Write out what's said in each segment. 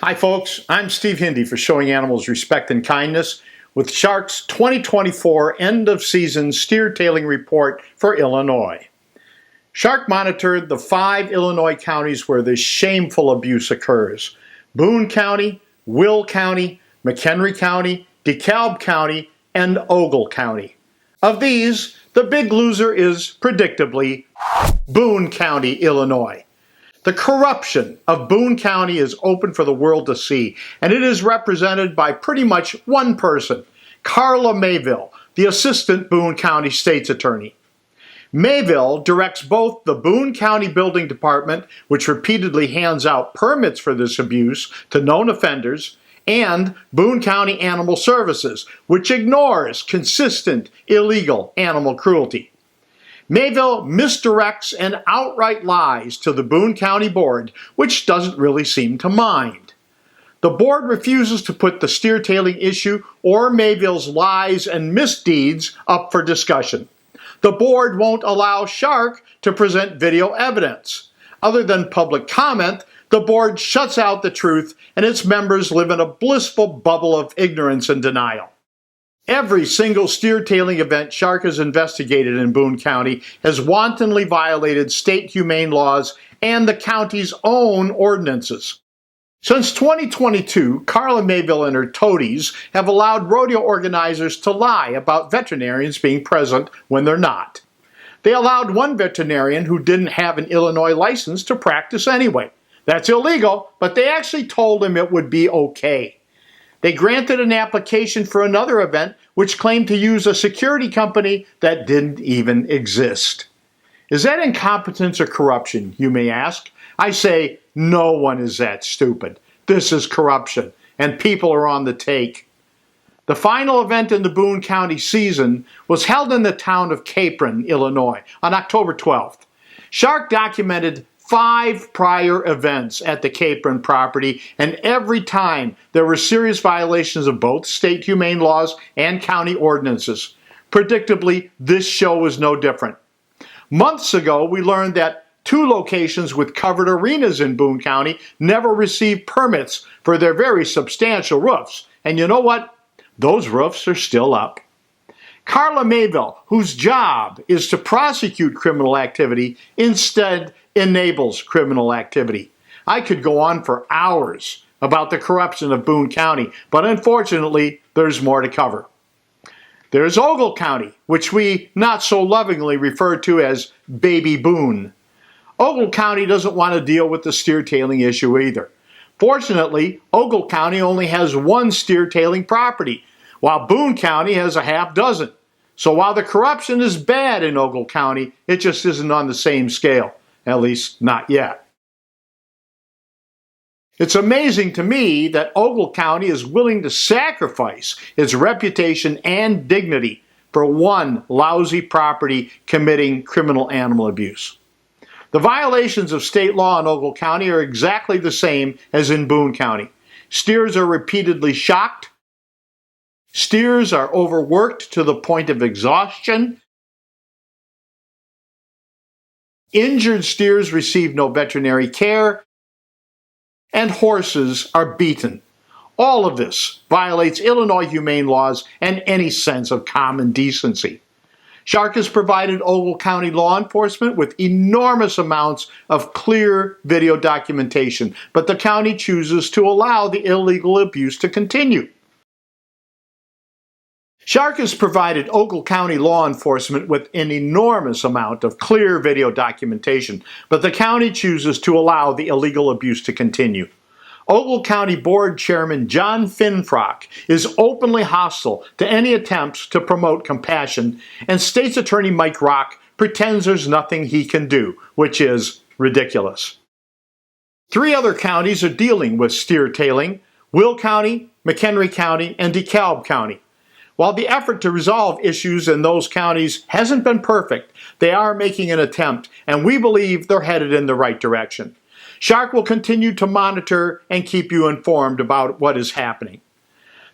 Hi folks, I'm Steve Hindy for Showing Animals Respect and Kindness with Shark's 2024 end of season steer tailing report for Illinois. Shark monitored the 5 Illinois counties where this shameful abuse occurs: Boone County, Will County, McHenry County, DeKalb County, and Ogle County. Of these, the big loser is, predictably, Boone County, Illinois. The corruption of Boone County is open for the world to see, and it is represented by pretty much one person, Carla Mayville, the Assistant Boone County State's Attorney. Mayville directs both the Boone County Building Department, which repeatedly hands out permits for this abuse to known offenders, and Boone County Animal Services, which ignores consistent illegal animal cruelty. Mayville misdirects and outright lies to the Boone County Board, which doesn't really seem to mind. The board refuses to put the steer tailing issue or Mayville's lies and misdeeds up for discussion. The board won't allow Shark to present video evidence. Other than public comment, the board shuts out the truth, and its members live in a blissful bubble of ignorance and denial. Every single steer tailing event Shark has investigated in Boone County has wantonly violated state humane laws and the county's own ordinances. Since 2022, Carla Mayville and her toadies have allowed rodeo organizers to lie about veterinarians being present when they're not. They allowed one veterinarian who didn't have an Illinois license to practice anyway. That's illegal, but they actually told him it would be okay. They granted an application for another event which claimed to use a security company that didn't even exist. Is that incompetence or corruption, you may ask? I say, no one is that stupid. This is corruption, and people are on the take. The final event in the Boone County season was held in the town of Capron, Illinois, on October 12th. Shark documented 5 prior events at the Capron property, and every time there were serious violations of both state humane laws and county ordinances. Predictably, this show was no different. Months ago, we learned that 2 locations with covered arenas in Boone County never received permits for their very substantial roofs. And you know what? Those roofs are still up. Carla Mayville, whose job is to prosecute criminal activity, instead enables criminal activity. I could go on for hours about the corruption of Boone County, but unfortunately, there's more to cover. There's Ogle County, which we not so lovingly refer to as Baby Boone. Ogle County doesn't want to deal with the steer tailing issue either. Fortunately, Ogle County only has 1 steer tailing property, while Boone County has a half dozen. So while the corruption is bad in Ogle County, it just isn't on the same scale. At least, not yet. It's amazing to me that Ogle County is willing to sacrifice its reputation and dignity for one lousy property committing criminal animal abuse. The violations of state law in Ogle County are exactly the same as in Boone County. Steers are repeatedly shocked. Steers are overworked to the point of exhaustion. Injured steers receive no veterinary care, and horses are beaten. All of this violates Illinois humane laws and any sense of common decency. Shark has provided Ogle County law enforcement with enormous amounts of clear video documentation, but the county chooses to allow the illegal abuse to continue. Shark has provided Ogle County law enforcement with an enormous amount of clear video documentation, but the county chooses to allow the illegal abuse to continue. Ogle County Board Chairman John Finfrock is openly hostile to any attempts to promote compassion, and State's Attorney Mike Rock pretends there's nothing he can do, which is ridiculous. 3 other counties are dealing with steer tailing: Will County, McHenry County, and DeKalb County. While the effort to resolve issues in those counties hasn't been perfect, they are making an attempt, and we believe they're headed in the right direction. Shark will continue to monitor and keep you informed about what is happening.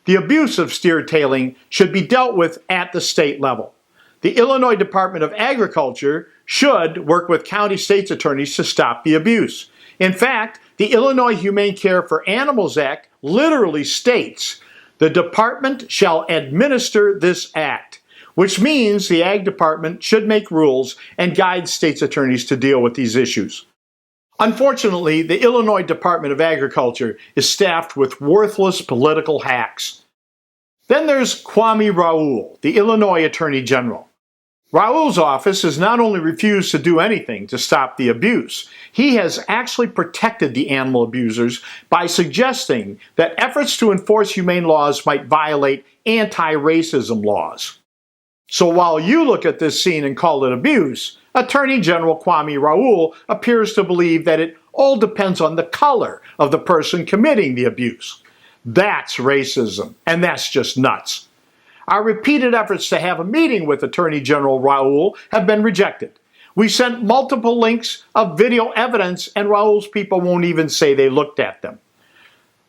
The abuse of steer tailing should be dealt with at the state level. The Illinois Department of Agriculture should work with county state's attorneys to stop the abuse. In fact, the Illinois Humane Care for Animals Act literally states, "The department shall administer this act," which means the Ag Department should make rules and guide states' attorneys to deal with these issues. Unfortunately, the Illinois Department of Agriculture is staffed with worthless political hacks. Then there's Kwame Raoul, the Illinois Attorney General. Raoul's office has not only refused to do anything to stop the abuse, he has actually protected the animal abusers by suggesting that efforts to enforce humane laws might violate anti-racism laws. So while you look at this scene and call it abuse, Attorney General Kwame Raoul appears to believe that it all depends on the color of the person committing the abuse. That's racism, and that's just nuts. Our repeated efforts to have a meeting with Attorney General Raoul have been rejected. We sent multiple links of video evidence, and Raoul's people won't even say they looked at them.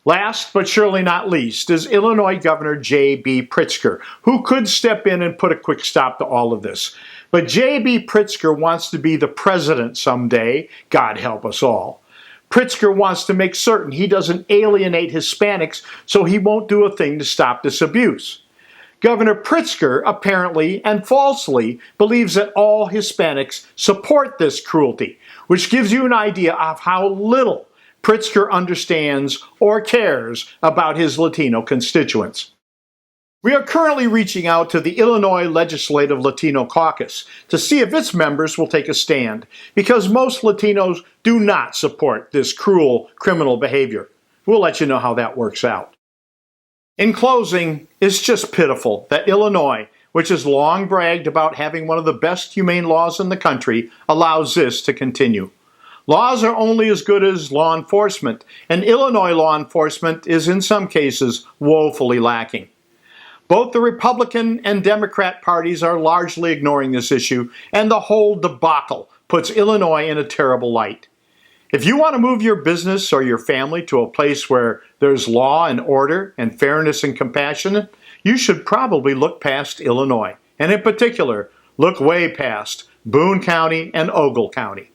Last, but surely not least, is Illinois Governor J.B. Pritzker, who could step in and put a quick stop to all of this. But J.B. Pritzker wants to be the president someday, God help us all. Pritzker wants to make certain he doesn't alienate Hispanics, so he won't do a thing to stop this abuse. Governor Pritzker apparently and falsely believes that all Hispanics support this cruelty, which gives you an idea of how little Pritzker understands or cares about his Latino constituents. We are currently reaching out to the Illinois Legislative Latino Caucus to see if its members will take a stand, because most Latinos do not support this cruel criminal behavior. We'll let you know how that works out. In closing, it's just pitiful that Illinois, which has long bragged about having one of the best humane laws in the country, allows this to continue. Laws are only as good as law enforcement, and Illinois law enforcement is in some cases woefully lacking. Both the Republican and Democrat parties are largely ignoring this issue, and the whole debacle puts Illinois in a terrible light. If you want to move your business or your family to a place where there's law and order and fairness and compassion, you should probably look past Illinois, and in particular, look way past Boone County and Ogle County.